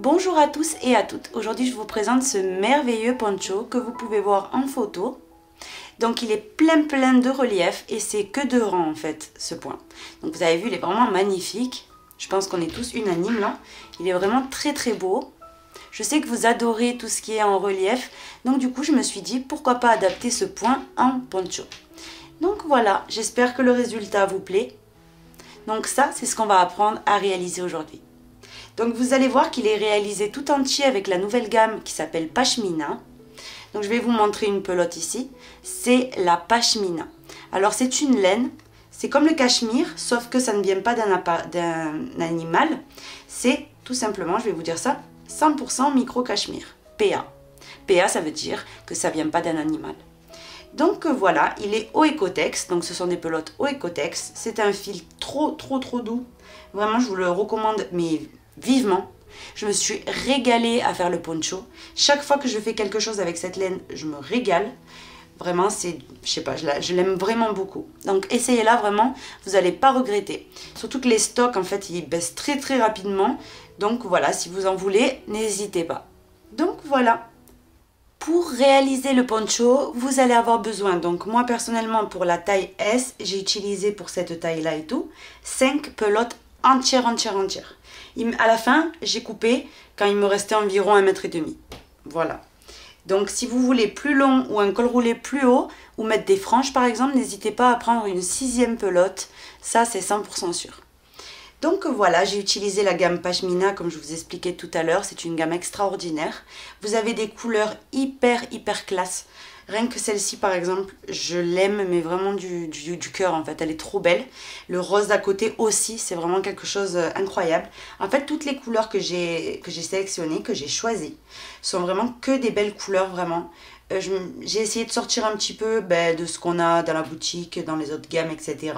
Bonjour à tous et à toutes. Aujourd'hui, je vous présente ce merveilleux poncho que vous pouvez voir en photo. Donc, il est plein de relief et c'est que de rang en fait, ce point. Donc, vous avez vu, il est vraiment magnifique. Je pense qu'on est tous unanimes là. Il est vraiment très beau. Je sais que vous adorez tout ce qui est en relief. Donc, du coup, je me suis dit, pourquoi pas adapter ce point en poncho. Donc, voilà. J'espère que le résultat vous plaît. Donc, ça, c'est ce qu'on va apprendre à réaliser aujourd'hui. Donc vous allez voir qu'il est réalisé tout entier avec la nouvelle gamme qui s'appelle Pashmina. Donc je vais vous montrer une pelote ici. C'est la Pashmina. Alors c'est une laine. C'est comme le cachemire, sauf que ça ne vient pas d'un animal. C'est tout simplement, je vais vous dire ça, 100% micro-cachemire. PA. PA, ça veut dire que ça ne vient pas d'un animal. Donc voilà, il est au Ecotex. Donc ce sont des pelotes au Ecotex. C'est un fil trop doux. Vraiment, je vous le recommande, mais vivement. Je me suis régalée à faire le poncho. Chaque fois que je fais quelque chose avec cette laine, je me régale. Vraiment, c'est, je sais pas, je l'aime vraiment beaucoup. Donc essayez-la vraiment, vous n'allez pas regretter. Surtout que les stocks, en fait, ils baissent très rapidement. Donc voilà, si vous en voulez, n'hésitez pas. Donc voilà. Pour réaliser le poncho, vous allez avoir besoin, donc moi personnellement pour la taille S, j'ai utilisé pour cette taille-là et tout, 5 pelotes entières. À la fin, j'ai coupé quand il me restait environ 1,5 m. Voilà. Donc si vous voulez plus long ou un col roulé plus haut, ou mettre des franges par exemple, n'hésitez pas à prendre une 6e pelote. Ça, c'est 100% sûr. Donc voilà, j'ai utilisé la gamme Pashmina comme je vous expliquais tout à l'heure. C'est une gamme extraordinaire. Vous avez des couleurs hyper classe. Rien que celle-ci par exemple, je l'aime mais vraiment du cœur en fait. Elle est trop belle. Le rose d'à côté aussi, c'est vraiment quelque chose d'incroyable. En fait, toutes les couleurs que j'ai sélectionnées, que j'ai choisies, sont vraiment que des belles couleurs vraiment. J'ai essayé de sortir un petit peu de ce qu'on a dans la boutique, dans les autres gammes, etc.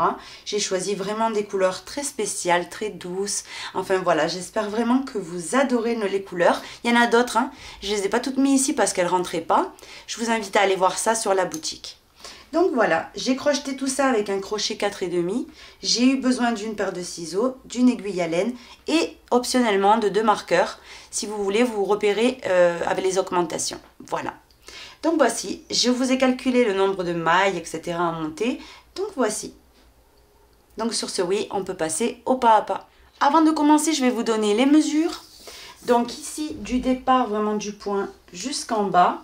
J'ai choisi vraiment des couleurs très spéciales, très douces. Enfin voilà, j'espère vraiment que vous adorez les couleurs. Il y en a d'autres, hein. Je ne les ai pas toutes mises ici parce qu'elles ne rentraient pas. Je vous invite à aller voir ça sur la boutique. Donc voilà, j'ai crocheté tout ça avec un crochet 4,5. J'ai eu besoin d'une paire de ciseaux, d'une aiguille à laine et optionnellement de 2 marqueurs si vous voulez vous repérer avec les augmentations. Voilà. Donc voici, je vous ai calculé le nombre de mailles, etc. à monter. Donc voici. Donc sur ce, oui, on peut passer au pas à pas. Avant de commencer, je vais vous donner les mesures. Donc ici, du départ vraiment du point jusqu'en bas,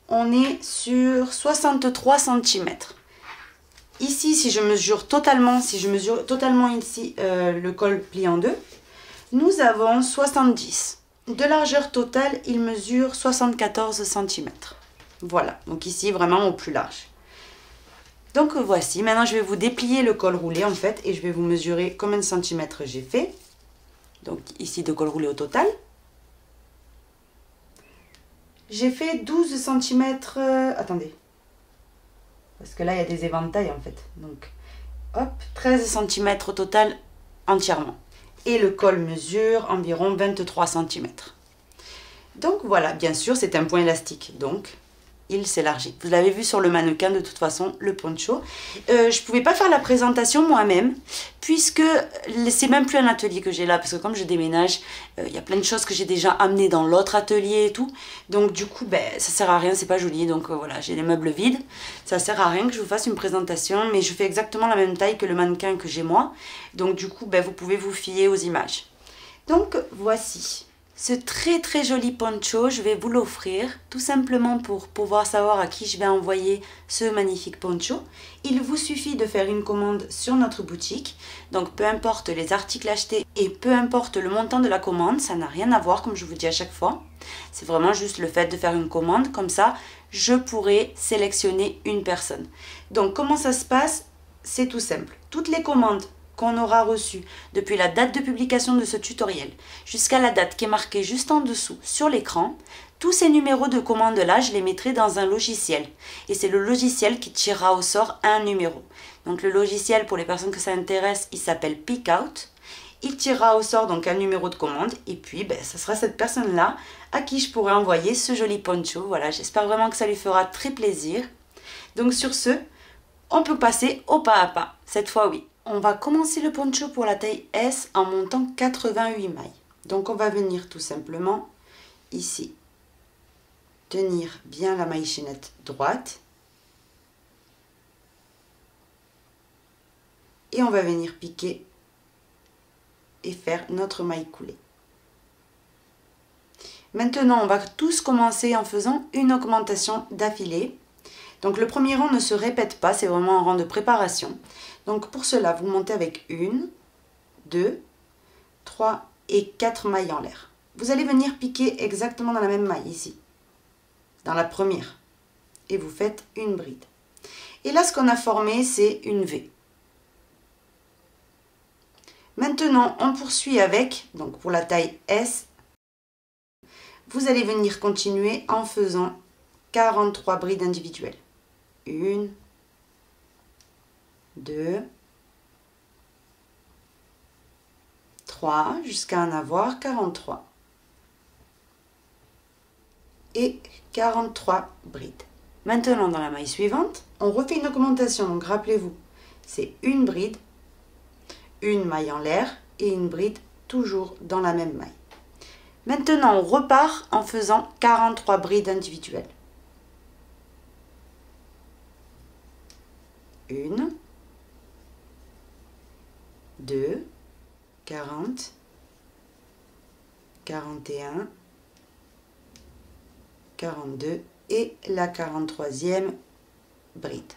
on est sur 63 cm. Ici, si je mesure totalement ici le col plié en deux, nous avons 70. De largeur totale, il mesure 74 cm. Voilà, donc ici vraiment au plus large. Donc voici, maintenant je vais vous déplier le col roulé en fait et je vais vous mesurer combien de centimètres j'ai fait. Donc ici de col roulé au total. J'ai fait 12 cm, attendez, parce que là il y a des éventails en fait. Donc hop, 13 cm au total entièrement. Et le col mesure environ 23 cm. Donc voilà, bien sûr, c'est un point élastique, donc il s'élargit. Vous l'avez vu sur le mannequin de toute façon, le poncho. Je ne pouvais pas faire la présentation moi-même, puisque c'est même plus un atelier que j'ai là, parce que comme je déménage, il y a plein de choses que j'ai déjà amenées dans l'autre atelier et tout. Donc du coup, ça sert à rien, c'est pas joli. Donc voilà, j'ai les meubles vides. Ça sert à rien que je vous fasse une présentation, mais je fais exactement la même taille que le mannequin que j'ai moi. Donc du coup, vous pouvez vous fier aux images. Donc voici. Ce très joli poncho, je vais vous l'offrir tout simplement pour pouvoir savoir à qui je vais envoyer ce magnifique poncho. Il vous suffit de faire une commande sur notre boutique. Donc peu importe les articles achetés et peu importe le montant de la commande, ça n'a rien à voir comme je vous dis à chaque fois. C'est vraiment juste le fait de faire une commande, comme ça je pourrai sélectionner une personne. Donc comment ça se passe? C'est tout simple. Toutes les commandes qu'on aura reçu depuis la date de publication de ce tutoriel jusqu'à la date qui est marquée juste en dessous sur l'écran, tous ces numéros de commande là, je les mettrai dans un logiciel. Et c'est le logiciel qui tirera au sort un numéro. Donc le logiciel, pour les personnes que ça intéresse, il s'appelle Pickout. Il tirera au sort donc un numéro de commande et puis ça sera cette personne là à qui je pourrai envoyer ce joli poncho. Voilà, j'espère vraiment que ça lui fera très plaisir. Donc sur ce, on peut passer au pas à pas. Cette fois oui. On va commencer le poncho pour la taille S en montant 88 mailles. Donc on va venir tout simplement ici tenir bien la maille chaînette droite et on va venir piquer et faire notre maille coulée. Maintenant on va tous commencer en faisant une augmentation d'affilée. Donc le premier rang ne se répète pas, c'est vraiment un rang de préparation. Donc pour cela vous montez avec 1, 2, 3 et 4 mailles en l'air. Vous allez venir piquer exactement dans la même maille ici, dans la première, et vous faites une bride. Et là ce qu'on a formé c'est une V. Maintenant on poursuit avec, donc pour la taille S, vous allez venir continuer en faisant 43 brides individuelles. 1, 2, 3, jusqu'à en avoir 43. Et 43 brides. Maintenant, dans la maille suivante, on refait une augmentation. Donc, rappelez-vous, c'est une bride, une maille en l'air et une bride toujours dans la même maille. Maintenant, on repart en faisant 43 brides individuelles. 1, 2, 40, 41, 42 et la 43e bride.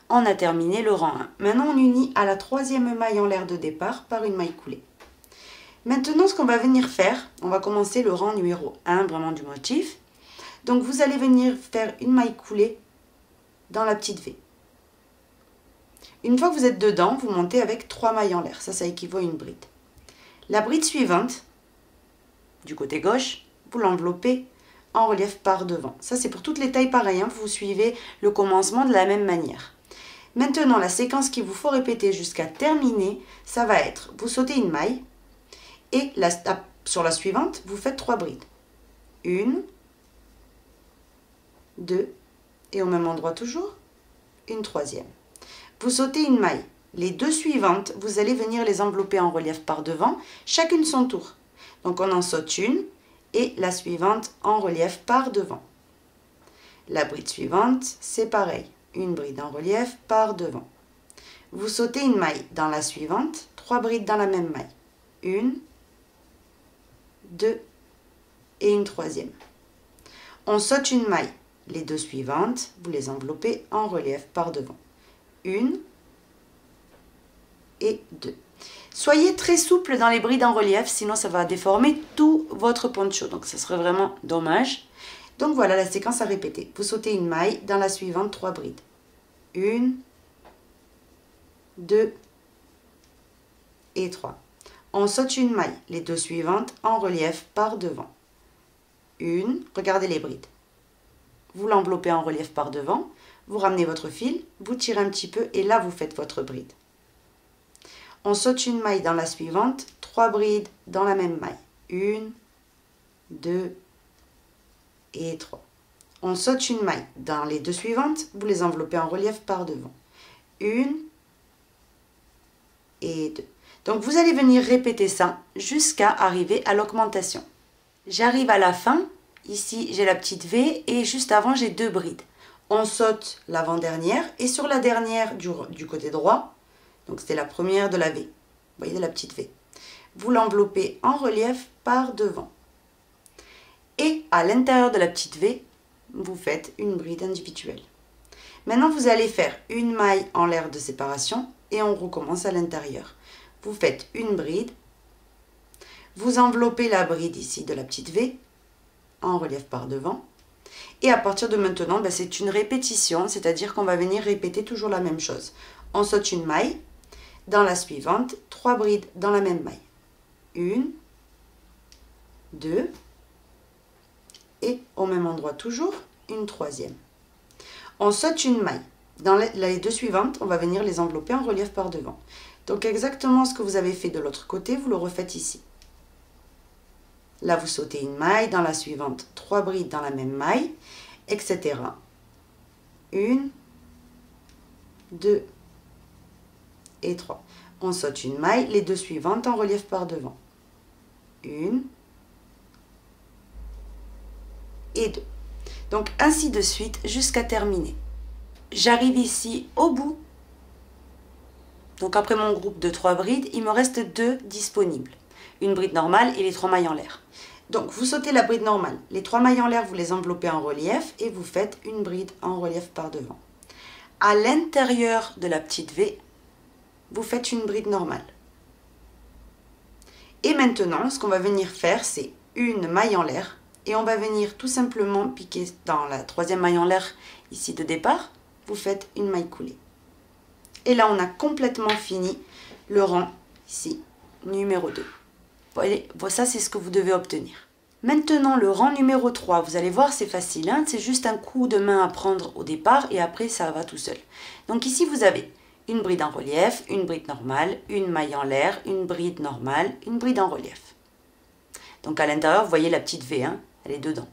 On a terminé le rang 1. Maintenant, on unit à la 3e maille en l'air de départ par une maille coulée. Maintenant, ce qu'on va venir faire, on va commencer le rang numéro 1, vraiment du motif. Donc, vous allez venir faire une maille coulée dans la petite V. Une fois que vous êtes dedans, vous montez avec 3 mailles en l'air. Ça équivaut à une bride. La bride suivante, du côté gauche, vous l'enveloppez en relief par devant. Ça, c'est pour toutes les tailles pareilles. Hein. Vous suivez le commencement de la même manière. Maintenant, la séquence qu'il vous faut répéter jusqu'à terminer, ça va être, vous sautez une maille et sur la suivante, vous faites 3 brides. 1, 2 et au même endroit toujours, une 3e. Vous sautez une maille. Les 2 suivantes, vous allez venir les envelopper en relief par devant, chacune son tour. Donc on en saute une et la suivante en relief par devant. La bride suivante, c'est pareil, une bride en relief par devant. Vous sautez une maille dans la suivante, 3 brides dans la même maille. 1, 2 et une 3e. On saute une maille. Les 2 suivantes, vous les enveloppez en relief par devant. 1 et 2. Soyez très souple dans les brides en relief, sinon ça va déformer tout votre poncho. Donc ça serait vraiment dommage. Donc voilà la séquence à répéter. Vous sautez une maille, dans la suivante 3 brides. 1, 2 et 3. On saute une maille, les 2 suivantes en relief par devant. 1, regardez les brides. Vous l'enveloppez en relief par devant. Vous ramenez votre fil, vous tirez un petit peu et là vous faites votre bride. On saute une maille dans la suivante, 3 brides dans la même maille. 1, 2 et 3. On saute une maille dans les 2 suivantes, vous les enveloppez en relief par devant. 1 et 2. Donc vous allez venir répéter ça jusqu'à arriver à l'augmentation. J'arrive à la fin, ici j'ai la petite V et juste avant j'ai 2 brides. On saute l'avant-dernière et sur la dernière du côté droit, donc c'était la première de la V, vous voyez de la petite V, vous l'enveloppez en relief par devant. Et à l'intérieur de la petite V, vous faites une bride individuelle. Maintenant vous allez faire une maille en l'air de séparation et on recommence à l'intérieur. Vous faites une bride, vous enveloppez la bride ici de la petite V en relief par devant. Et à partir de maintenant, c'est une répétition, c'est-à-dire qu'on va venir répéter toujours la même chose. On saute une maille, dans la suivante, 3 brides dans la même maille. 1, 2, et au même endroit toujours, une 3e. On saute une maille. Dans les 2 suivantes, on va venir les envelopper en relief par devant. Donc exactement ce que vous avez fait de l'autre côté, vous le refaites ici. Là, vous sautez une maille, dans la suivante, 3 brides dans la même maille, etc. 1, 2 et 3. On saute une maille, les 2 suivantes en relief par devant. 1 et 2. Donc ainsi de suite jusqu'à terminer. J'arrive ici au bout. Donc après mon groupe de 3 brides, il me reste 2 disponibles. Une bride normale et les 3 mailles en l'air. Donc vous sautez la bride normale. Les 3 mailles en l'air, vous les enveloppez en relief et vous faites une bride en relief par devant. À l'intérieur de la petite V, vous faites une bride normale. Et maintenant, ce qu'on va venir faire, c'est une maille en l'air. Et on va venir tout simplement piquer dans la 3e maille en l'air ici de départ. Vous faites une maille coulée. Et là, on a complètement fini le rang ici, numéro 2. Voyez, ça, c'est ce que vous devez obtenir. Maintenant, le rang numéro 3, vous allez voir, c'est facile. Hein, c'est juste un coup de main à prendre au départ et après, ça va tout seul. Donc ici, vous avez une bride en relief, une bride normale, une maille en l'air, une bride normale, une bride en relief. Donc à l'intérieur, vous voyez la petite V, hein, elle est dedans.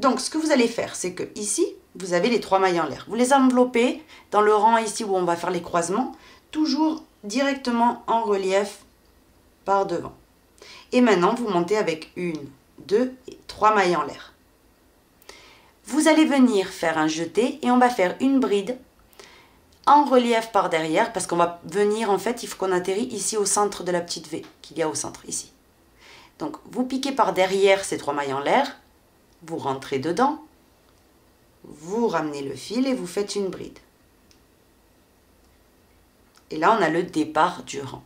Donc ce que vous allez faire, c'est que ici, vous avez les 3 mailles en l'air. Vous les enveloppez dans le rang ici où on va faire les croisements, toujours directement en relief par devant. Et maintenant, vous montez avec 1, 2 et 3 mailles en l'air. Vous allez venir faire un jeté et on va faire une bride en relief par derrière parce qu'on va venir, en fait, il faut qu'on atterrit ici au centre de la petite V qu'il y a au centre, ici. Donc, vous piquez par derrière ces 3 mailles en l'air, vous rentrez dedans, vous ramenez le fil et vous faites une bride. Et là, on a le départ du rang.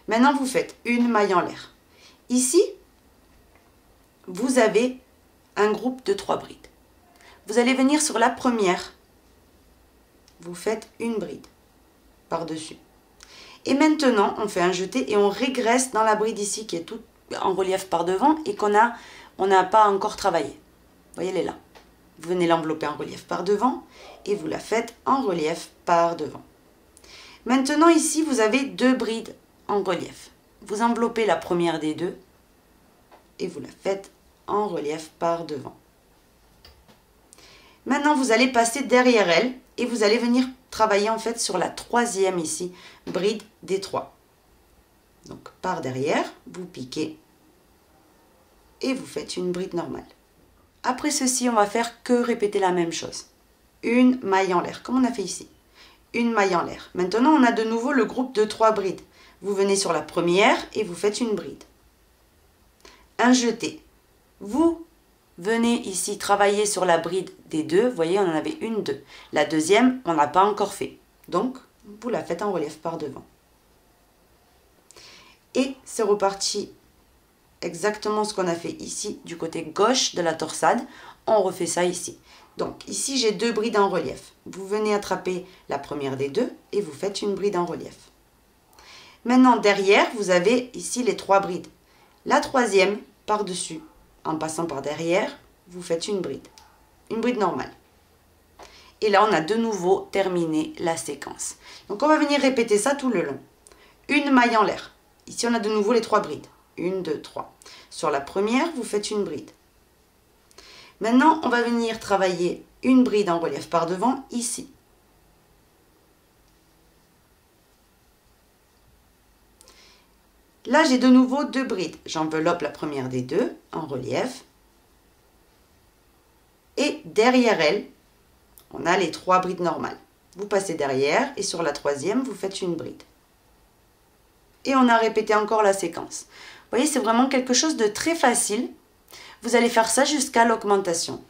Maintenant, vous faites une maille en l'air. Ici, vous avez un groupe de 3 brides. Vous allez venir sur la première. Vous faites une bride par-dessus. Et maintenant, on fait un jeté et on régresse dans la bride ici qui est toute en relief par devant et on n'a pas encore travaillé. Vous voyez, elle est là. Vous venez l'envelopper en relief par devant et vous la faites en relief par devant. Maintenant, ici, vous avez 2 brides en relief. Vous enveloppez la première des 2 et vous la faites en relief par devant. Maintenant, vous allez passer derrière elle et vous allez venir travailler en fait sur la 3e ici, bride des 3. Donc par derrière, vous piquez et vous faites une bride normale. Après ceci, on va faire que répéter la même chose. Une maille en l'air, comme on a fait ici. Une maille en l'air. Maintenant, on a de nouveau le groupe de 3 brides. Vous venez sur la première et vous faites une bride. Un jeté. Vous venez ici travailler sur la bride des 2. Vous voyez, on en avait une, 2. La deuxième, on n'a pas encore fait. Donc, vous la faites en relief par devant. Et c'est reparti exactement ce qu'on a fait ici du côté gauche de la torsade. On refait ça ici. Donc ici j'ai 2 brides en relief. Vous venez attraper la première des 2 et vous faites une bride en relief. Maintenant derrière vous avez ici les 3 brides. La 3e par-dessus, en passant par derrière, vous faites une bride normale. Et là on a de nouveau terminé la séquence. Donc on va venir répéter ça tout le long. Une maille en l'air. Ici on a de nouveau les 3 brides. 1, 2, 3. Sur la première, vous faites une bride. Maintenant, on va venir travailler une bride en relief par devant, ici. Là, j'ai de nouveau 2 brides. J'enveloppe la première des 2 en relief. Et derrière elle, on a les 3 brides normales. Vous passez derrière et sur la 3e, vous faites une bride. Et on a répété encore la séquence. Vous voyez, c'est vraiment quelque chose de très facile. Vous allez faire ça jusqu'à l'augmentation.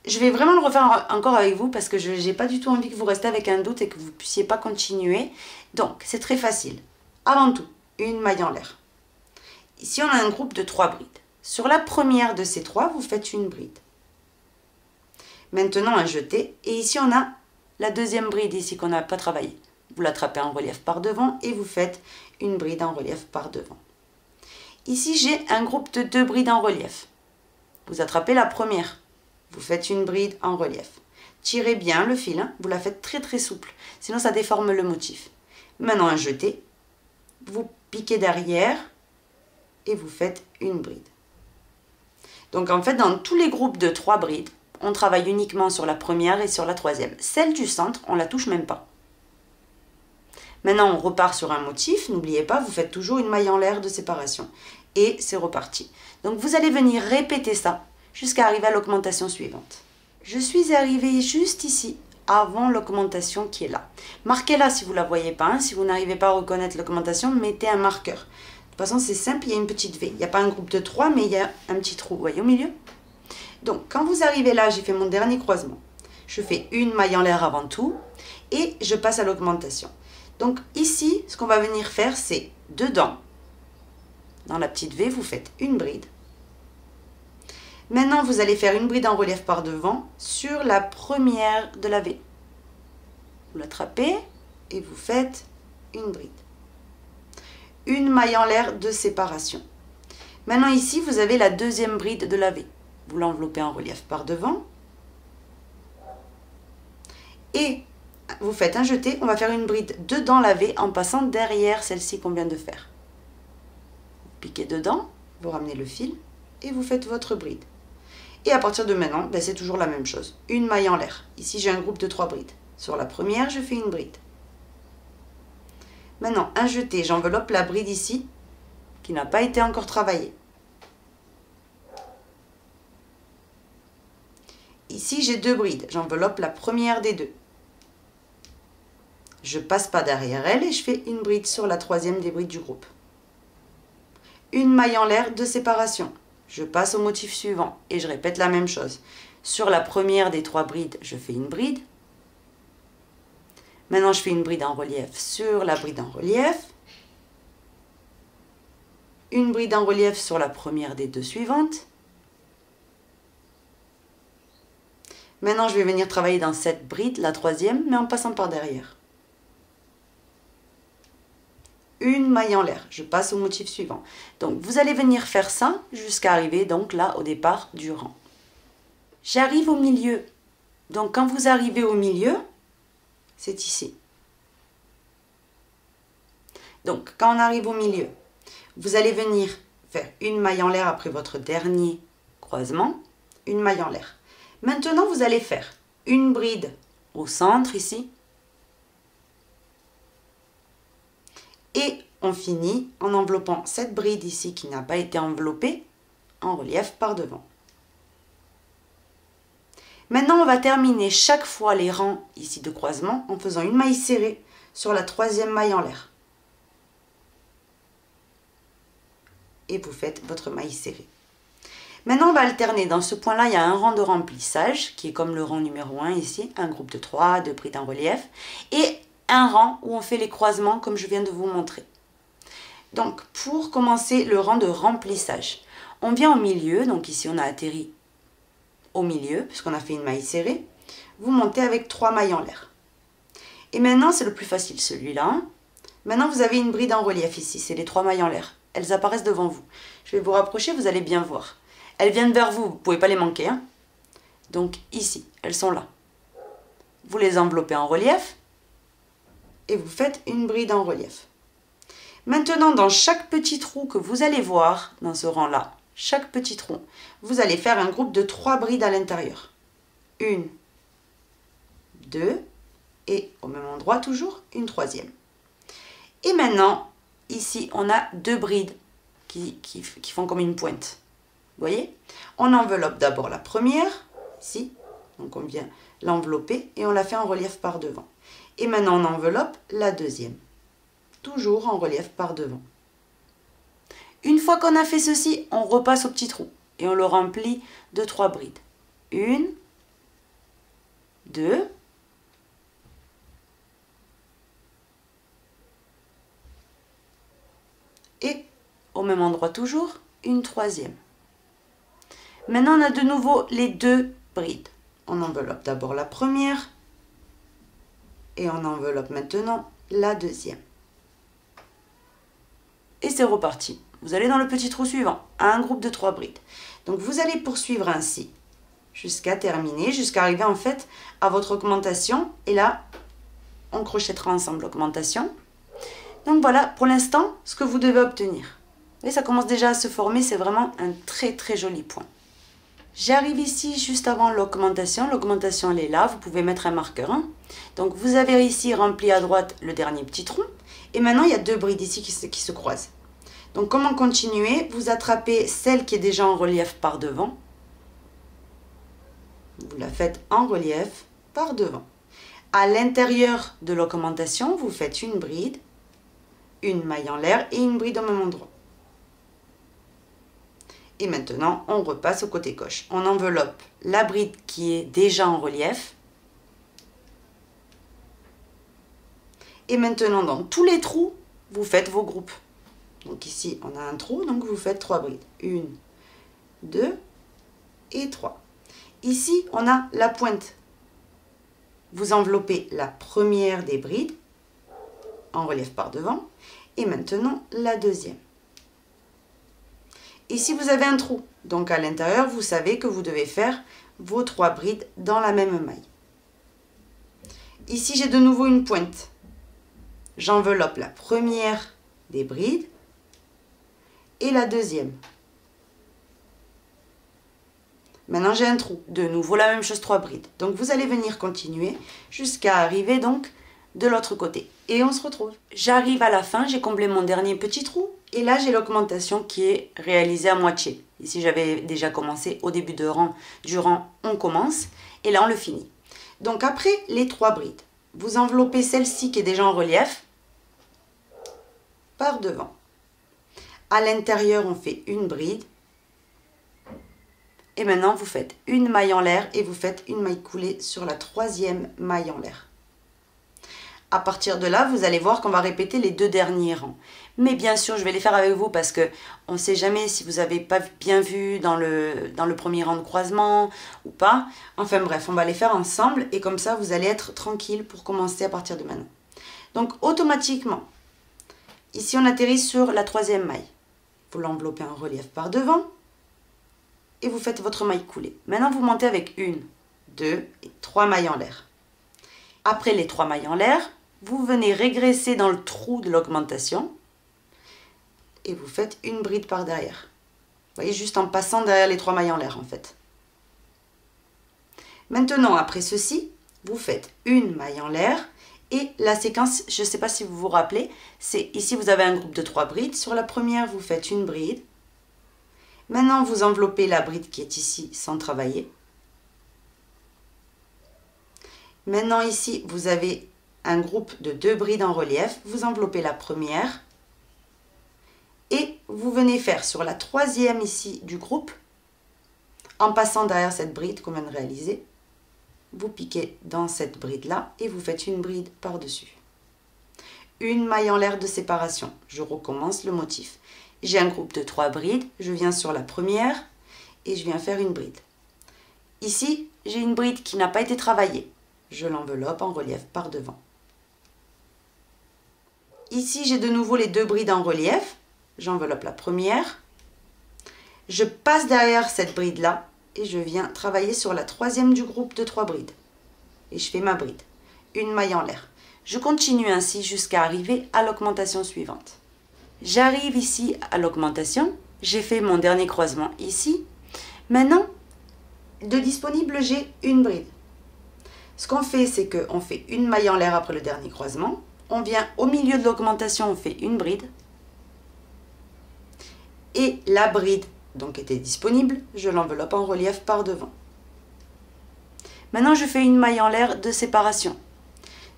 Je vais vraiment le refaire encore avec vous parce que je n'ai pas du tout envie que vous restiez avec un doute et que vous ne puissiez pas continuer. Donc, c'est très facile. Avant tout, une maille en l'air. Ici, on a un groupe de 3 brides. Sur la première de ces 3, vous faites une bride. Maintenant, un jeté. Et ici, on a la 2e bride ici qu'on n'a pas travaillé. Vous l'attrapez en relief par devant et vous faites une bride en relief par devant. Ici, j'ai un groupe de 2 brides en relief. Vous attrapez la première. Vous faites une bride en relief. Tirez bien le fil, hein, vous la faites très très souple, sinon ça déforme le motif. Maintenant, un jeté. Vous piquez derrière et vous faites une bride. Donc en fait, dans tous les groupes de 3 brides, on travaille uniquement sur la première et sur la 3e. Celle du centre, on ne la touche même pas. Maintenant, on repart sur un motif. N'oubliez pas, vous faites toujours une maille en l'air de séparation. Et c'est reparti. Donc, vous allez venir répéter ça jusqu'à arriver à l'augmentation suivante. Je suis arrivée juste ici, avant l'augmentation qui est là. Marquez-la si vous ne la voyez pas. Hein. Si vous n'arrivez pas à reconnaître l'augmentation, mettez un marqueur. De toute façon, c'est simple, il y a une petite V. Il n'y a pas un groupe de 3, mais il y a un petit trou, vous voyez, au milieu. Donc, quand vous arrivez là, j'ai fait mon dernier croisement. Je fais une maille en l'air avant tout et je passe à l'augmentation. Donc, ici, ce qu'on va venir faire, c'est dedans. Dans la petite V, vous faites une bride. Maintenant, vous allez faire une bride en relief par devant sur la première de la V. Vous l'attrapez et vous faites une bride. Une maille en l'air de séparation. Maintenant, ici, vous avez la deuxième bride de la V. Vous l'enveloppez en relief par devant. Et vous faites un jeté. On va faire une bride dedans la V en passant derrière celle-ci qu'on vient de faire. Vous piquez dedans, vous ramenez le fil et vous faites votre bride. Et à partir de maintenant, ben c'est toujours la même chose. Une maille en l'air. Ici, j'ai un groupe de 3 brides. Sur la première, je fais une bride. Maintenant, un jeté, j'enveloppe la bride ici, qui n'a pas été encore travaillée. Ici, j'ai 2 brides. J'enveloppe la première des 2. Je passe pas derrière elle et je fais une bride sur la troisième des brides du groupe. Une maille en l'air de séparation. Je passe au motif suivant et je répète la même chose. Sur la première des 3 brides, je fais une bride. Maintenant, je fais une bride en relief sur la bride en relief. Une bride en relief sur la première des 2 suivantes. Maintenant, je vais venir travailler dans cette bride, la troisième, mais en passant par derrière. Une maille en l'air, je passe au motif suivant. Donc, vous allez venir faire ça jusqu'à arriver donc là au départ du rang. J'arrive au milieu. Donc, quand vous arrivez au milieu, c'est ici. Donc, quand on arrive au milieu, vous allez venir faire une maille en l'air après votre dernier croisement, une maille en l'air. Maintenant, vous allez faire une bride au centre ici. Et on finit en enveloppant cette bride ici qui n'a pas été enveloppée en relief par devant. Maintenant, on va terminer chaque fois les rangs ici de croisement en faisant une maille serrée sur la troisième maille en l'air. Et vous faites votre maille serrée. Maintenant, on va alterner. Dans ce point-là, il y a un rang de remplissage qui est comme le rang numéro 1 ici, un groupe de 3, 2 brides en relief. Et un rang où on fait les croisements comme je viens de vous montrer. Donc, pour commencer le rang de remplissage, on vient au milieu. Donc ici, on a atterri au milieu puisqu'on a fait une maille serrée. Vous montez avec 3 mailles en l'air. Et maintenant, c'est le plus facile, celui-là. Maintenant, vous avez une bride en relief ici. C'est les 3 mailles en l'air. Elles apparaissent devant vous. Je vais vous rapprocher, vous allez bien voir. Elles viennent vers vous, vous ne pouvez pas les manquer. Hein. Donc ici, elles sont là. Vous les enveloppez en relief. Et vous faites une bride en relief. Maintenant, dans chaque petit trou que vous allez voir, dans ce rang-là, chaque petit trou, vous allez faire un groupe de 3 brides à l'intérieur. 1, 2, et au même endroit toujours, une troisième. Et maintenant, ici, on a 2 brides qui font comme une pointe. Vous voyez? On enveloppe d'abord la première, ici, donc on vient l'envelopper et on la fait en relief par devant. Et maintenant, on enveloppe la deuxième. Toujours en relief par devant. Une fois qu'on a fait ceci, on repasse au petit trou. Et on le remplit de 3 brides. 1, 2, et au même endroit toujours, une troisième. Maintenant, on a de nouveau les 2 brides. On enveloppe d'abord la première. Et on enveloppe maintenant la deuxième. Et c'est reparti. Vous allez dans le petit trou suivant, à un groupe de 3 brides. Donc vous allez poursuivre ainsi, jusqu'à terminer, jusqu'à arriver en fait à votre augmentation. Et là, on crochettera ensemble l'augmentation. Donc voilà, pour l'instant, ce que vous devez obtenir. Et ça commence déjà à se former, c'est vraiment un très très joli point. J'arrive ici juste avant l'augmentation. L'augmentation, elle est là. Vous pouvez mettre un marqueur. Hein. Donc, vous avez ici rempli à droite le dernier petit trou. Et maintenant, il y a 2 brides ici qui se croisent. Donc, comment continuer? Vous attrapez celle qui est déjà en relief par devant. Vous la faites en relief par devant. À l'intérieur de l'augmentation, vous faites une bride, une maille en l'air et une bride au même endroit. Et maintenant, on repasse au côté gauche. On enveloppe la bride qui est déjà en relief. Et maintenant, dans tous les trous, vous faites vos groupes. Donc ici, on a un trou, donc vous faites 3 brides. 1, 2 et 3. Ici, on a la pointe. Vous enveloppez la première des brides en relief par devant. Et maintenant, la deuxième. Ici, vous avez un trou. Donc, à l'intérieur, vous savez que vous devez faire vos 3 brides dans la même maille. Ici, j'ai de nouveau une pointe. J'enveloppe la première des brides et la deuxième. Maintenant, j'ai un trou. De nouveau, la même chose, 3 brides. Donc, vous allez venir continuer jusqu'à arriver donc de l'autre côté. Et on se retrouve. J'arrive à la fin, j'ai comblé mon dernier petit trou. Et là, j'ai l'augmentation qui est réalisée à moitié. Ici, j'avais déjà commencé au début du rang, on commence. Et là, on le finit. Donc, après les 3 brides, vous enveloppez celle-ci qui est déjà en relief par devant. À l'intérieur, on fait une bride. Et maintenant, vous faites une maille en l'air et vous faites une maille coulée sur la 3e maille en l'air. À partir de là, vous allez voir qu'on va répéter les 2 derniers rangs. Mais bien sûr, je vais les faire avec vous parce que on ne sait jamais si vous n'avez pas bien vu dans le premier rang de croisement ou pas. Enfin bref, on va les faire ensemble et comme ça, vous allez être tranquille pour commencer à partir de maintenant. Donc, automatiquement, ici, on atterrit sur la 3e maille. Vous l'enveloppez en relief par devant et vous faites votre maille coulée. Maintenant, vous montez avec 1, 2 et 3 mailles en l'air. Après les 3 mailles en l'air, vous venez régresser dans le trou de l'augmentation et vous faites une bride par derrière. Vous voyez, juste en passant derrière les 3 mailles en l'air en fait. Maintenant, après ceci, vous faites une maille en l'air et la séquence, je ne sais pas si vous vous rappelez, c'est ici vous avez un groupe de 3 brides. Sur la première, vous faites une bride. Maintenant, vous enveloppez la bride qui est ici sans travailler. Maintenant, ici, vous avez un groupe de 2 brides en relief. Vous enveloppez la première. Et vous venez faire sur la 3e ici du groupe, en passant derrière cette bride qu'on vient de réaliser, vous piquez dans cette bride-là et vous faites une bride par-dessus. Une maille en l'air de séparation. Je recommence le motif. J'ai un groupe de 3 brides. Je viens sur la première et je viens faire une bride. Ici, j'ai une bride qui n'a pas été travaillée. Je l'enveloppe en relief par devant. Ici, j'ai de nouveau les 2 brides en relief. J'enveloppe la première. Je passe derrière cette bride-là et je viens travailler sur la 3e du groupe de 3 brides. Et je fais ma bride. Une maille en l'air. Je continue ainsi jusqu'à arriver à l'augmentation suivante. J'arrive ici à l'augmentation. J'ai fait mon dernier croisement ici. Maintenant, de disponible, j'ai une bride. Ce qu'on fait, c'est qu'on fait une maille en l'air après le dernier croisement. On vient au milieu de l'augmentation, on fait une bride. Et la bride, donc était disponible, je l'enveloppe en relief par devant. Maintenant, je fais une maille en l'air de séparation.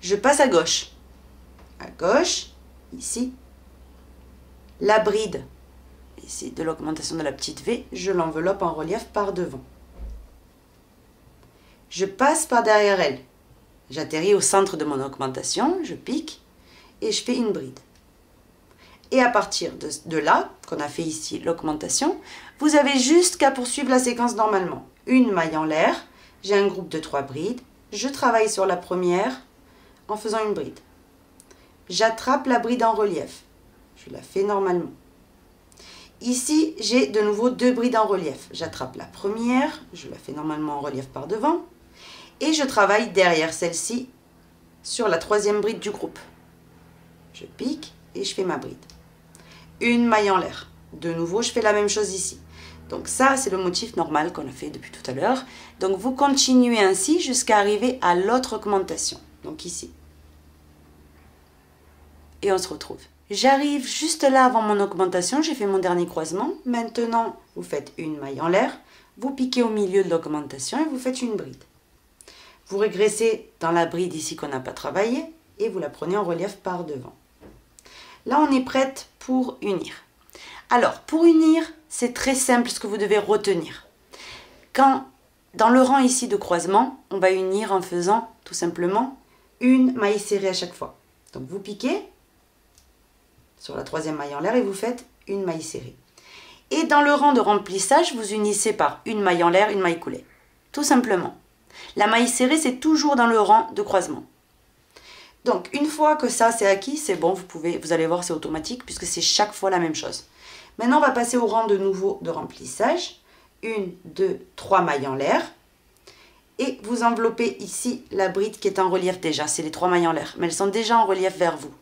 Je passe à gauche. À gauche, ici. La bride, ici, de l'augmentation de la petite V, je l'enveloppe en relief par devant. Je passe par derrière elle. J'atterris au centre de mon augmentation, je pique et je fais une bride. Et à partir de là, qu'on a fait ici l'augmentation, vous avez juste qu'à poursuivre la séquence normalement. Une maille en l'air, j'ai un groupe de 3 brides, je travaille sur la première en faisant une bride. J'attrape la bride en relief, je la fais normalement. Ici, j'ai de nouveau 2 brides en relief. J'attrape la première, je la fais normalement en relief par devant, et je travaille derrière celle-ci sur la 3e bride du groupe. Je pique et je fais ma bride. Une maille en l'air. De nouveau, je fais la même chose ici. Donc ça, c'est le motif normal qu'on a fait depuis tout à l'heure. Donc vous continuez ainsi jusqu'à arriver à l'autre augmentation. Donc ici. Et on se retrouve. J'arrive juste là avant mon augmentation, j'ai fait mon dernier croisement. Maintenant, vous faites une maille en l'air, vous piquez au milieu de l'augmentation et vous faites une bride. Vous régressez dans la bride ici qu'on n'a pas travaillé et vous la prenez en relief par devant. Là, on est prête pour unir. Alors, pour unir, c'est très simple ce que vous devez retenir. Quand, dans le rang ici de croisement, on va unir en faisant tout simplement une maille serrée à chaque fois. Donc, vous piquez sur la troisième maille en l'air et vous faites une maille serrée. Et dans le rang de remplissage, vous unissez par une maille en l'air, une maille coulée. Tout simplement. La maille serrée, c'est toujours dans le rang de croisement. Donc, une fois que ça, c'est acquis, c'est bon, vous allez voir, c'est automatique puisque c'est chaque fois la même chose. Maintenant, on va passer au rang de nouveau de remplissage. 1, 2, 3 mailles en l'air. Et vous enveloppez ici la bride qui est en relief déjà. C'est les 3 mailles en l'air, mais elles sont déjà en relief vers vous.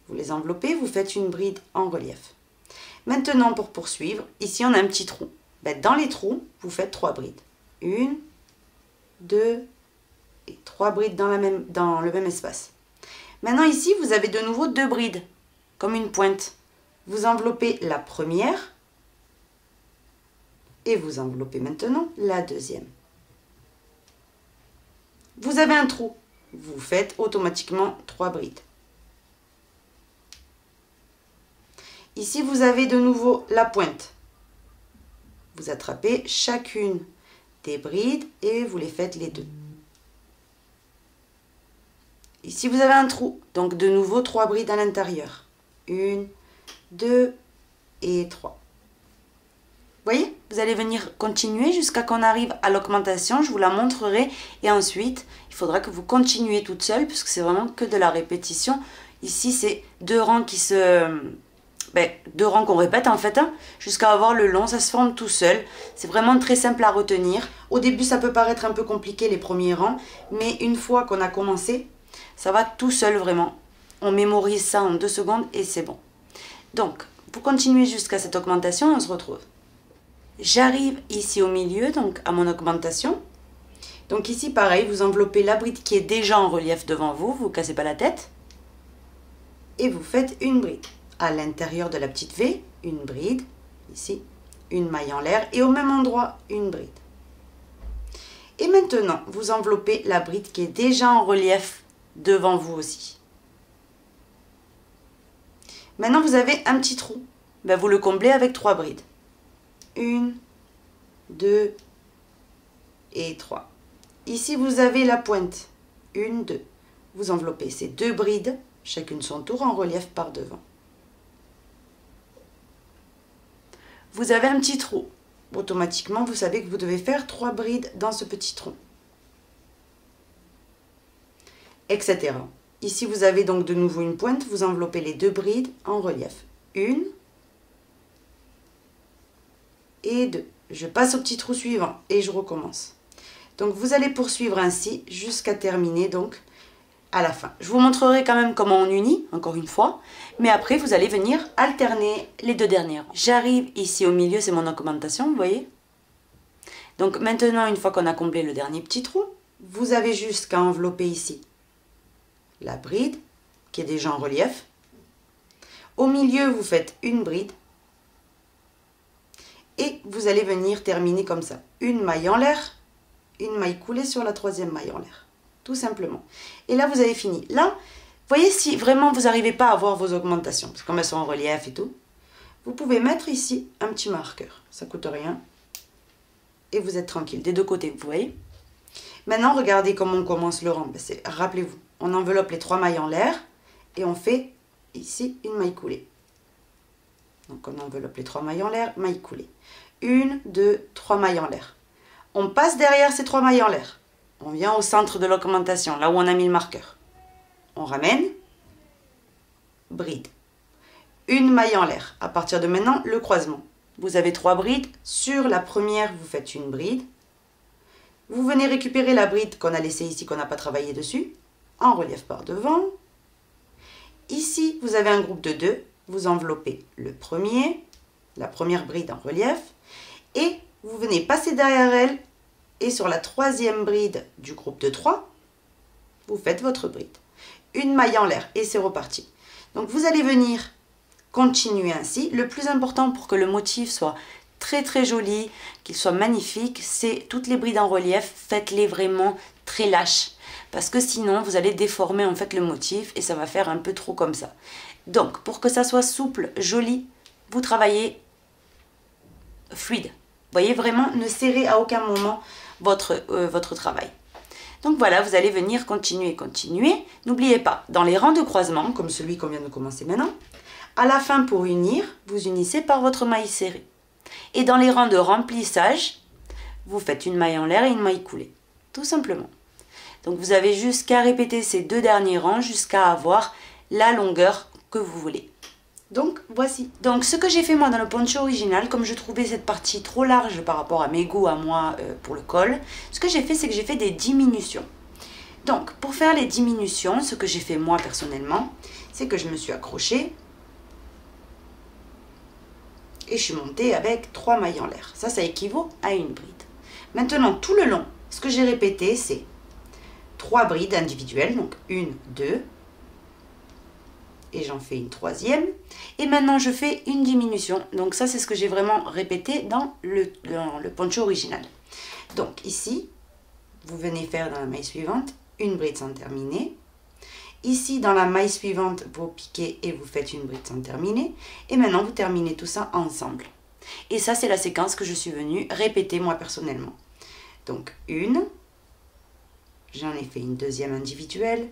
Vous les enveloppez, vous faites une bride en relief. Maintenant, pour poursuivre, ici, on a un petit trou. Dans les trous, vous faites 3 brides. 1, 2 et 3 brides dans le même espace. Maintenant, ici, vous avez de nouveau 2 brides, comme une pointe. Vous enveloppez la première et vous enveloppez maintenant la deuxième. Vous avez un trou, vous faites automatiquement 3 brides. Ici, vous avez de nouveau la pointe. Vous attrapez chacune des brides et vous les faites les deux. Ici, vous avez un trou, donc de nouveau 3 brides à l'intérieur. 1, 2 et 3. Vous voyez, vous allez venir continuer jusqu'à qu'on arrive à l'augmentation. Je vous la montrerai. Et ensuite, il faudra que vous continuez toute seule puisque c'est vraiment que de la répétition. Ici, c'est 2 rangs qui se... 2 rangs qu'on répète en fait, jusqu'à avoir le long. Ça se forme tout seul. C'est vraiment très simple à retenir. Au début, ça peut paraître un peu compliqué les premiers rangs. Mais une fois qu'on a commencé, ça va tout seul vraiment. On mémorise ça en 2 secondes et c'est bon. Donc, pour continuer jusqu'à cette augmentation, on se retrouve. J'arrive ici au milieu, donc à mon augmentation. Donc ici, pareil, vous enveloppez la bride qui est déjà en relief devant vous, vous ne cassez pas la tête. Et vous faites une bride. À l'intérieur de la petite V, une bride, ici, une maille en l'air, et au même endroit, une bride. Et maintenant, vous enveloppez la bride qui est déjà en relief devant vous aussi. Maintenant, vous avez un petit trou. Vous le comblez avec 3 brides. 1, 2 et 3. Ici, vous avez la pointe. 1, 2. Vous enveloppez ces 2 brides, chacune son tour, en relief par devant. Vous avez un petit trou. Automatiquement, vous savez que vous devez faire 3 brides dans ce petit trou. Etc. Ici, vous avez donc de nouveau une pointe. Vous enveloppez les 2 brides en relief. 1 et 2. Je passe au petit trou suivant et je recommence. Donc, vous allez poursuivre ainsi jusqu'à terminer donc à la fin. Je vous montrerai quand même comment on unit, encore une fois. Mais après, vous allez venir alterner les 2 dernières. J'arrive ici au milieu, c'est mon augmentation, vous voyez. Donc, maintenant, une fois qu'on a comblé le dernier petit trou, vous avez juste qu'à envelopper ici la bride qui est déjà en relief. Au milieu, vous faites une bride et vous allez venir terminer comme ça. Une maille en l'air, une maille coulée sur la 3e maille en l'air. Tout simplement. Et là, vous avez fini. Là, vous voyez, si vraiment vous n'arrivez pas à voir vos augmentations, parce que comme elles sont en relief et tout, vous pouvez mettre ici un petit marqueur. Ça ne coûte rien. Et vous êtes tranquille des 2 côtés, vous voyez. Maintenant, regardez comment on commence le rang. Rappelez-vous, on enveloppe les 3 mailles en l'air et on fait ici une maille coulée. Donc, on enveloppe les 3 mailles en l'air, maille coulée. 1, 2, 3 mailles en l'air. On passe derrière ces 3 mailles en l'air. On vient au centre de l'augmentation, là où on a mis le marqueur. On ramène, bride. Une maille en l'air. À partir de maintenant, le croisement. Vous avez 3 brides. Sur la première, vous faites une bride. Vous venez récupérer la bride qu'on a laissée ici, qu'on n'a pas travaillé dessus, en relief par devant. Ici, vous avez un groupe de 2. Vous enveloppez le premier, la première bride en relief, et vous venez passer derrière elle, et sur la troisième bride du groupe de 3, vous faites votre bride. Une maille en l'air, et c'est reparti. Donc vous allez venir continuer ainsi. Le plus important pour que le motif soit très très joli, qu'il soit magnifique, c'est toutes les brides en relief, faites-les vraiment très lâches. Parce que sinon, vous allez déformer en fait le motif et ça va faire un peu trop comme ça. Donc, pour que ça soit souple, joli, vous travaillez fluide. Voyez, vraiment, ne serrez à aucun moment votre travail. Donc voilà, vous allez venir continuer. N'oubliez pas, dans les rangs de croisement, comme celui qu'on vient de commencer maintenant, à la fin pour unir, vous unissez par votre maille serrée. Et dans les rangs de remplissage, vous faites une maille en l'air et une maille coulée. Tout simplement. Donc vous avez juste qu'à répéter ces 2 derniers rangs jusqu'à avoir la longueur que vous voulez. Donc voici. Donc ce que j'ai fait moi dans le poncho original, comme je trouvais cette partie trop large par rapport à mes goûts à moi pour le col, ce que j'ai fait c'est que j'ai fait des diminutions. Donc pour faire les diminutions, ce que j'ai fait moi personnellement, c'est que je me suis accrochée et je suis montée avec 3 mailles en l'air. Ça équivaut à une bride. Maintenant tout le long, ce que j'ai répété c'est 3 brides individuelles, donc 1, 2, et j'en fais une troisième. Et maintenant, je fais une diminution. Donc ça, c'est ce que j'ai vraiment répété dans le poncho original. Donc ici, vous venez faire dans la maille suivante une bride sans terminer. Ici, dans la maille suivante, vous piquez et vous faites une bride sans terminer. Et maintenant, vous terminez tout ça ensemble. Et ça, c'est la séquence que je suis venue répéter moi personnellement. Donc une, j'en ai fait une deuxième individuelle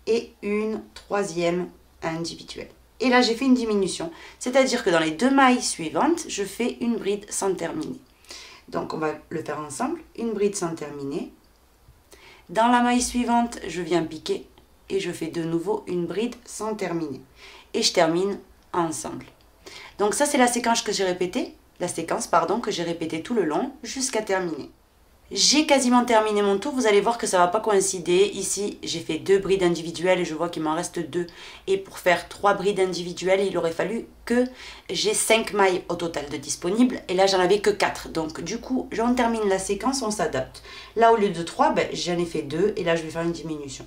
et une troisième individuelle. Et là, j'ai fait une diminution. C'est-à-dire que dans les 2 mailles suivantes, je fais une bride sans terminer. Donc, on va le faire ensemble. Une bride sans terminer. Dans la maille suivante, je viens piquer et je fais de nouveau une bride sans terminer. Et je termine ensemble. Donc ça, c'est la séquence que j'ai répétée. La séquence, pardon, que j'ai répétée tout le long jusqu'à terminer. J'ai quasiment terminé mon tour, vous allez voir que ça ne va pas coïncider. Ici, j'ai fait 2 brides individuelles et je vois qu'il m'en reste 2. Et pour faire 3 brides individuelles, il aurait fallu que j'ai 5 mailles au total de disponibles. Et là, j'en avais que 4. Donc, du coup, on termine la séquence, on s'adapte. Là, au lieu de 3, j'en ai fait 2 et là, je vais faire une diminution.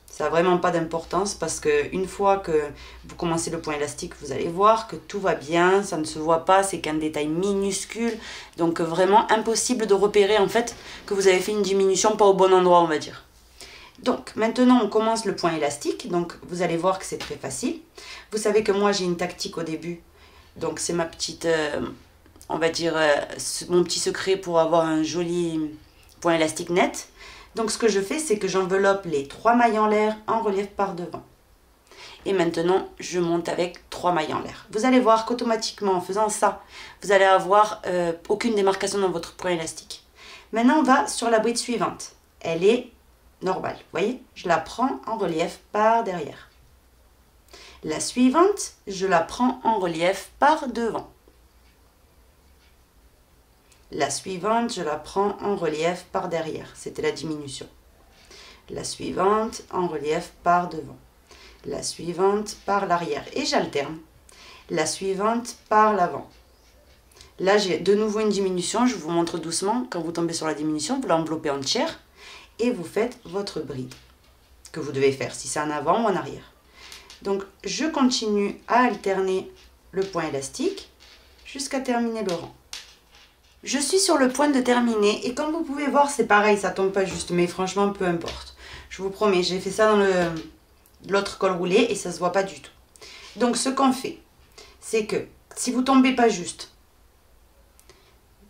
Ça n'a vraiment pas d'importance parce qu'une fois que vous commencez le point élastique, vous allez voir que tout va bien, ça ne se voit pas, c'est qu'un détail minuscule. Donc vraiment impossible de repérer en fait que vous avez fait une diminution pas au bon endroit, on va dire. Donc maintenant on commence le point élastique, donc vous allez voir que c'est très facile. Vous savez que moi j'ai une tactique au début, donc c'est ma petite, on va dire, mon petit secret pour avoir un joli point élastique net. Donc ce que je fais, c'est que j'enveloppe les 3 mailles en l'air en relief par devant. Et maintenant, je monte avec 3 mailles en l'air. Vous allez voir qu'automatiquement, en faisant ça, vous allez avoir aucune démarcation dans votre point élastique. Maintenant, on va sur la bride suivante. Elle est normale, vous voyez? Je la prends en relief par derrière. La suivante, je la prends en relief par devant. La suivante, je la prends en relief par derrière. C'était la diminution. La suivante, en relief par devant. La suivante, par l'arrière. Et j'alterne. La suivante, par l'avant. Là, j'ai de nouveau une diminution. Je vous montre doucement. Quand vous tombez sur la diminution, vous l'enveloppez entière. Et vous faites votre bride. Que vous devez faire, si c'est en avant ou en arrière. Donc, je continue à alterner le point élastique jusqu'à terminer le rang. Je suis sur le point de terminer et comme vous pouvez voir, c'est pareil, ça tombe pas juste, mais franchement, peu importe. Je vous promets, j'ai fait ça dans l'autre col roulé et ça se voit pas du tout. Donc, ce qu'on fait, c'est que si vous tombez pas juste,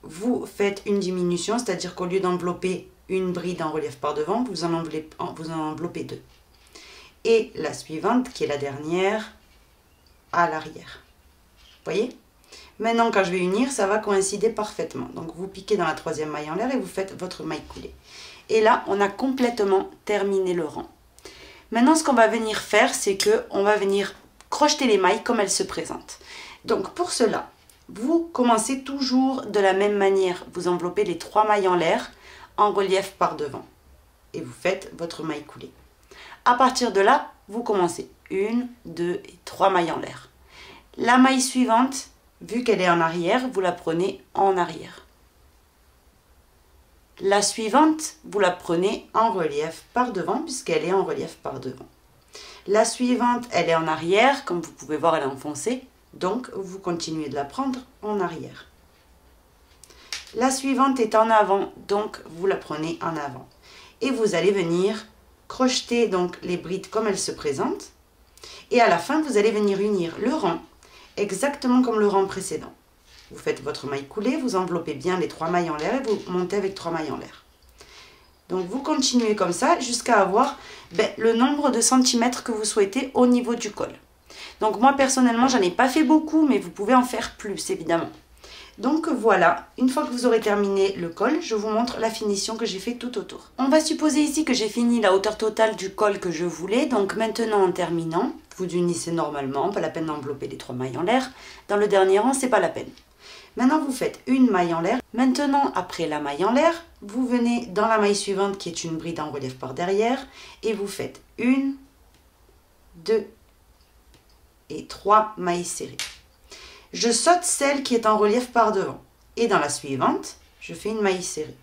vous faites une diminution, c'est-à-dire qu'au lieu d'envelopper une bride en relief par devant, vous en enveloppez 2. Et la suivante, qui est la dernière, à l'arrière. Vous voyez ? Maintenant, quand je vais unir, ça va coïncider parfaitement. Donc, vous piquez dans la 3e maille en l'air et vous faites votre maille coulée. Et là, on a complètement terminé le rang. Maintenant, ce qu'on va venir faire, c'est qu'on va venir crocheter les mailles comme elles se présentent. Donc, pour cela, vous commencez toujours de la même manière. Vous enveloppez les 3 mailles en l'air en relief par devant. Et vous faites votre maille coulée. À partir de là, vous commencez 1, 2 et 3 mailles en l'air. La maille suivante, vu qu'elle est en arrière, vous la prenez en arrière. La suivante, vous la prenez en relief par devant, puisqu'elle est en relief par devant. La suivante, elle est en arrière, comme vous pouvez voir, elle est enfoncée, donc vous continuez de la prendre en arrière. La suivante est en avant, donc vous la prenez en avant. Et vous allez venir crocheter donc les brides comme elles se présentent. Et à la fin, vous allez venir unir le rang, exactement comme le rang précédent. Vous faites votre maille coulée, vous enveloppez bien les 3 mailles en l'air et vous montez avec 3 mailles en l'air. Donc vous continuez comme ça jusqu'à avoir le nombre de centimètres que vous souhaitez au niveau du col. Donc moi personnellement, j'en ai pas fait beaucoup, mais vous pouvez en faire plus évidemment. Donc voilà, une fois que vous aurez terminé le col, je vous montre la finition que j'ai fait tout autour. On va supposer ici que j'ai fini la hauteur totale du col que je voulais. Donc maintenant en terminant, vous unissez normalement, pas la peine d'envelopper les 3 mailles en l'air. Dans le dernier rang, c'est pas la peine. Maintenant vous faites une maille en l'air. Maintenant après la maille en l'air, vous venez dans la maille suivante qui est une bride en relief par derrière et vous faites 1, 2 et 3 mailles serrées. Je saute celle qui est en relief par devant. Et dans la suivante, je fais une maille serrée.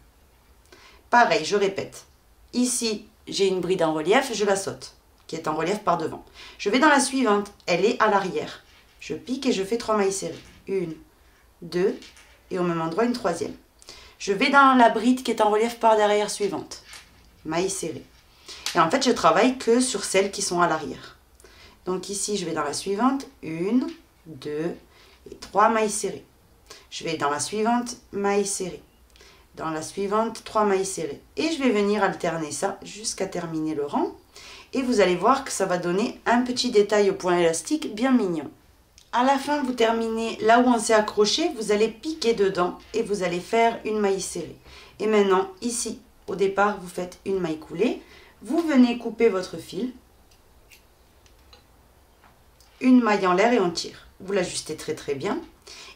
Pareil, je répète. Ici, j'ai une bride en relief, je la saute, qui est en relief par devant. Je vais dans la suivante, elle est à l'arrière. Je pique et je fais 3 mailles serrées. 1, 2, et au même endroit, une 3e. Je vais dans la bride qui est en relief par derrière suivante. Maille serrée. Et en fait, je travaille que sur celles qui sont à l'arrière. Donc ici, je vais dans la suivante. 1, 2, et 3 mailles serrées. Je vais dans la suivante, maille serrée. Dans la suivante, 3 mailles serrées. Et je vais venir alterner ça jusqu'à terminer le rang. Et vous allez voir que ça va donner un petit détail au point élastique bien mignon. À la fin, vous terminez là où on s'est accroché, vous allez piquer dedans et vous allez faire une maille serrée. Et maintenant, ici, au départ, vous faites une maille coulée. Vous venez couper votre fil. Une maille en l'air et on tire. Vous l'ajustez très très bien.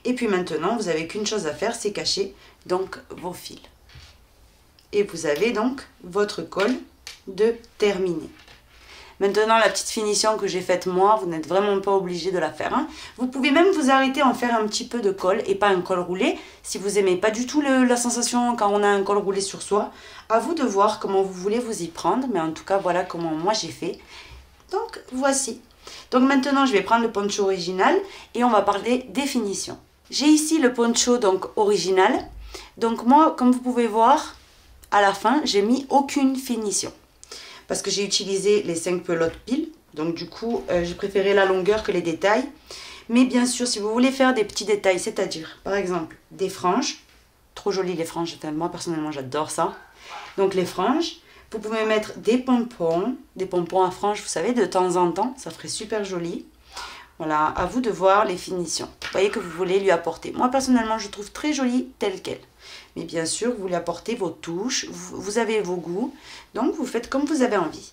Et puis maintenant, vous n'avez qu'une chose à faire, c'est cacher donc vos fils. Et vous avez donc votre col de terminé. Maintenant, la petite finition que j'ai faite moi, vous n'êtes vraiment pas obligé de la faire. Hein. Vous pouvez même vous arrêter à en faire un petit peu de col et pas un col roulé. Si vous n'aimez pas du tout la sensation quand on a un col roulé sur soi, à vous de voir comment vous voulez vous y prendre. Mais en tout cas, voilà comment moi j'ai fait. Donc, voici. Donc maintenant, je vais prendre le poncho original et on va parler des finitions. J'ai ici le poncho donc original. Donc moi, comme vous pouvez voir, à la fin, j'ai mis aucune finition. Parce que j'ai utilisé les 5 pelotes pile. Donc du coup, j'ai préféré la longueur que les détails. Mais bien sûr, si vous voulez faire des petits détails, c'est-à-dire, par exemple, des franges. Trop jolies les franges, moi personnellement, j'adore ça. Donc les franges. Vous pouvez mettre des pompons à franges, vous savez, de temps en temps. Ça ferait super joli. Voilà, à vous de voir les finitions. Vous voyez que vous voulez lui apporter. Moi, personnellement, je trouve très jolie telle qu'elle. Mais bien sûr, vous lui apportez vos touches. Vous avez vos goûts. Donc, vous faites comme vous avez envie.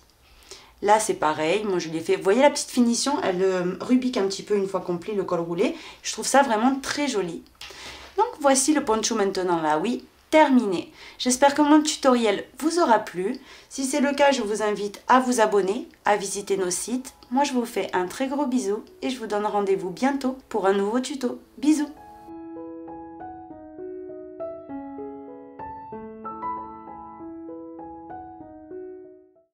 Là, c'est pareil. Moi, je l'ai fait. Vous voyez la petite finition? Elle rubique un petit peu une fois complet le col roulé. Je trouve ça vraiment très joli. Donc, voici le poncho maintenant là, oui. Terminé. J'espère que mon tutoriel vous aura plu. Si c'est le cas, je vous invite à vous abonner, à visiter nos sites. Moi, je vous fais un très gros bisou et je vous donne rendez-vous bientôt pour un nouveau tuto. Bisous!